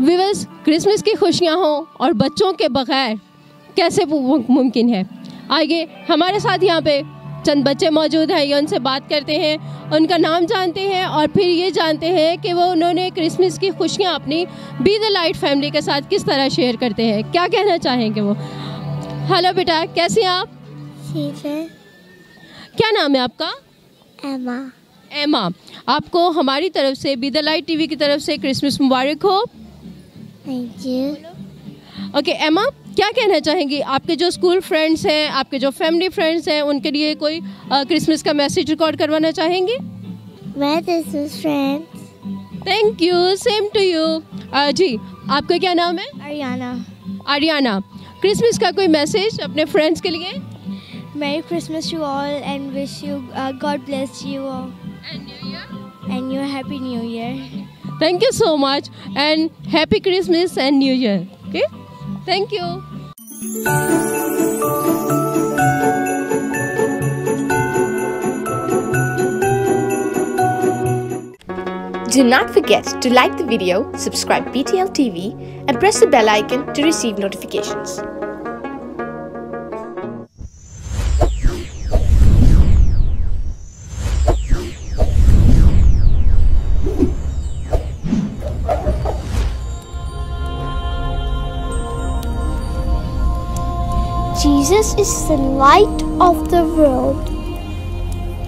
Viewers, Christmas की खुशियाँ हों और बच्चों के बगैर कैसे मुमकिन है। आइए हमारे साथ यहाँ पे चंद बच्चे मौजूद हैं, ये उनसे बात करते हैं, उनका नाम जानते हैं और फिर ये जानते हैं कि वो उन्होंने क्रिसमस की खुशियाँ अपनी बी द लाइट फैमिली के साथ किस तरह शेयर करते हैं, क्या कहना चाहेंगे वो। हेलो बेटा, कैसे हैं आप? ठीक है। क्या नाम है आपका? एमा। एमा, आपको हमारी तरफ से बी द लाइट टीवी की तरफ से क्रिसमस मुबारक हो। Thank you. ओके एमा, क्या कहना चाहेंगी? आपके जो स्कूल फ्रेंड्स हैं, आपके जो फैमिली फ्रेंड्स हैं, उनके लिए कोई क्रिसमस का मैसेज रिकॉर्ड करवाना चाहेंगे? मैं Christmas friends. Thank you, same to you. जी, आपका क्या नाम है? आरियाना। आरियाना, क्रिसमस का कोई मैसेज अपने फ्रेंड्स के लिए? Merry Christmas to all and wish you God bless you all. And New Year? And you a happy New Year. Thank you so much and happy Christmas and New Year. Okay? Thank you. Do not forget to like the video, subscribe BTL TV and press the bell icon to receive notifications. Jesus is the light of the world.